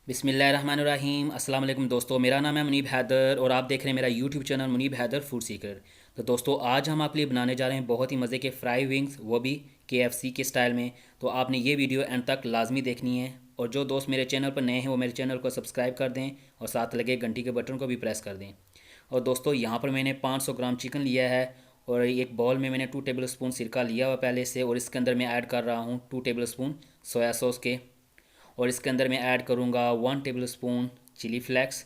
बिस्मिल्लाहिर्रहमानिर्रहीम। अस्सलाम वालेकुम दोस्तों, मेरा नाम है मुनीब हैदर और आप देख रहे हैं मेरा YouTube channel Muneeb Haider food seeker. तो दोस्तों, आज हम आपके लिए बनाने जा रहे हैं बहुत ही मज़े के फ्राई विंग्स, वो भी KFC के स्टाइल में। तो आपने ये वीडियो एंड तक लाजमी देखनी है। और जो दोस्त मेरे चैनल पर नए हैं वो मेरे चैनल को सब्सक्राइब कर दें और साथ लगे घंटी के बटन को भी प्रेस कर दें। और दोस्तों, यहाँ पर मैंने 500 ग्राम चिकन लिया है और एक बॉल में मैंने 2 टेबल स्पून सिरका लिया हुआ पहले से, और इसके अंदर मैं ऐड कर रहा हूँ 2 टेबल स्पून सोया सॉस के। और इसके अंदर मैं ऐड करूँगा 1 टेबल स्पून चिली फ्लेक्स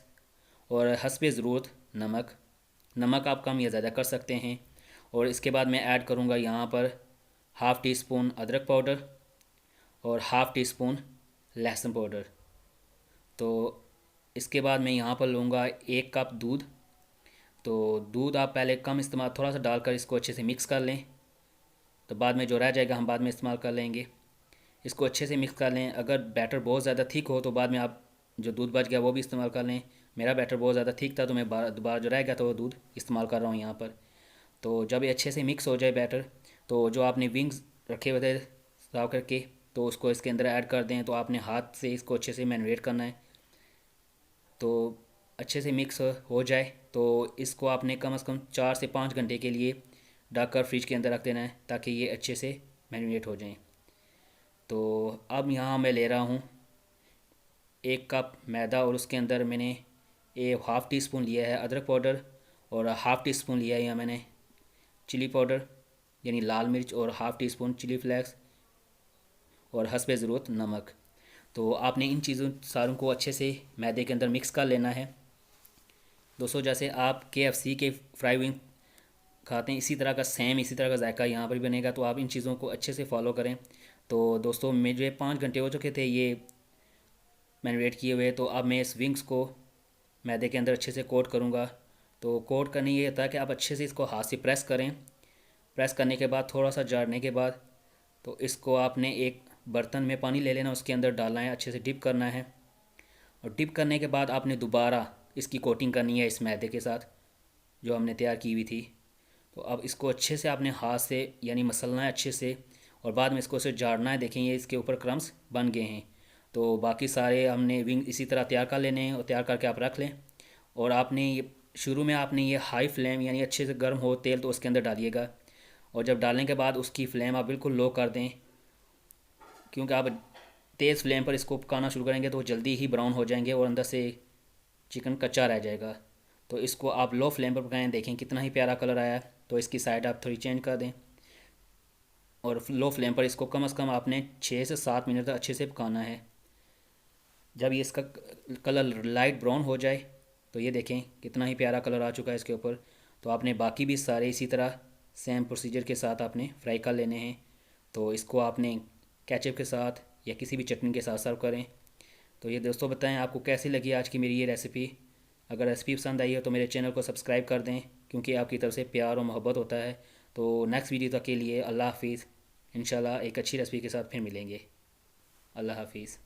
और हस्बे ज़रूरत नमक। नमक आप कम या ज़्यादा कर सकते हैं। और इसके बाद मैं ऐड करूँगा यहाँ पर हाफ़ टी स्पून अदरक पाउडर और हाफ़ टी स्पून लहसुन पाउडर। तो इसके बाद मैं यहाँ पर लूँगा 1 कप दूध। तो दूध आप पहले कम इस्तेमाल, थोड़ा सा डालकर इसको अच्छे से मिक्स कर लें। तो बाद में जो रह जाएगा हम बाद में इस्तेमाल कर लेंगे। इसको अच्छे से मिक्स कर लें। अगर बैटर बहुत ज़्यादा थिक हो तो बाद में आप जो दूध बच गया वो भी इस्तेमाल कर लें। मेरा बैटर बहुत ज़्यादा थिक था तो मैं दोबारा जो रह गया तो वो दूध इस्तेमाल कर रहा हूँ यहाँ पर। तो जब ये अच्छे से मिक्स हो जाए बैटर, तो जो आपने विंग्स रखे हुए थे साफ करके, तो उसको इसके अंदर ऐड कर दें। तो आपने हाथ से इसको अच्छे से मैरिनेट करना है। तो अच्छे से मिक्स हो जाए तो इसको आपने कम से कम 4 से 5 घंटे के लिए ढक कर फ्रिज के अंदर रख देना है ताकि ये अच्छे से मैरिनेट हो जाएं। तो अब यहाँ मैं ले रहा हूँ 1 कप मैदा और उसके अंदर मैंने हाफ़ टी स्पून लिया है अदरक पाउडर और हाफ़ टी स्पून लिया है यहाँ मैंने चिली पाउडर यानी लाल मिर्च, और half teaspoon chilli flakes और हस्बे ज़रूरत नमक। तो आपने इन चीज़ों सारों को अच्छे से मैदे के अंदर मिक्स कर लेना है। दोस्तों, जैसे आप KFC के फ्राई विंग खाते हैं इसी तरह का सेम, इसी तरह का जायका यहाँ पर भी बनेगा। तो आप इन चीज़ों को अच्छे से फॉलो करें। तो दोस्तों, मुझे 5 घंटे हो चुके थे ये मैरिनेट किए हुए। तो अब मैं इस विंग्स को मैदे के अंदर अच्छे से कोट करूँगा। तो कोट करने ये होता है कि आप अच्छे से इसको हाथ से प्रेस करें। प्रेस करने के बाद थोड़ा सा झाड़ने के बाद तो इसको आपने एक बर्तन में पानी ले लेना, उसके अंदर डालना है, अच्छे से डिप करना है। और डिप करने के बाद आपने दोबारा इसकी कोटिंग करनी है इस मैदे के साथ जो हमने तैयार की हुई थी। तो अब इसको अच्छे से आपने हाथ से यानी मसलना है अच्छे से, और बाद में इसको से झाड़ना है। देखें ये इसके ऊपर क्रम्स बन गए हैं। तो बाकी सारे हमने विंग इसी तरह तैयार कर लेने हैं और तैयार करके आप रख लें। और आपने ये शुरू में आपने ये हाई फ्लेम यानी अच्छे से गर्म हो तेल तो उसके अंदर डालिएगा। और जब डालने के बाद उसकी फ्लेम आप बिल्कुल लो कर दें, क्योंकि आप तेज़ फ्लेम पर इसको पकाना शुरू करेंगे तो वो जल्दी ही ब्राउन हो जाएंगे और अंदर से चिकन कच्चा रह जाएगा। तो इसको आप लो फ्लेम पर पकाएं। देखें कितना ही प्यारा कलर आया है। तो इसकी साइड आप थोड़ी चेंज कर दें और लो फ्लेम पर इसको कम से कम आपने 6 से 7 मिनट तक अच्छे से पकाना है। जब ये इसका कलर लाइट ब्राउन हो जाए तो ये देखें कितना ही प्यारा कलर आ चुका है इसके ऊपर। तो आपने बाकी भी सारे इसी तरह सेम प्रोसीजर के साथ आपने फ्राई कर लेने हैं। तो इसको आपने केचप के साथ या किसी भी चटनी के साथ सर्व करें। तो ये दोस्तों, बताएं आपको कैसी लगी आज की मेरी ये रेसिपी। अगर रेसिपी पसंद आई हो तो मेरे चैनल को सब्सक्राइब कर दें, क्योंकि आपकी तरफ से प्यार और मोहब्बत होता है। तो नेक्स्ट वीडियो तक के लिए अल्लाह हाफिज़। इंशाल्लाह एक अच्छी रेसिपी के साथ फिर मिलेंगे। अल्लाह हाफिज़।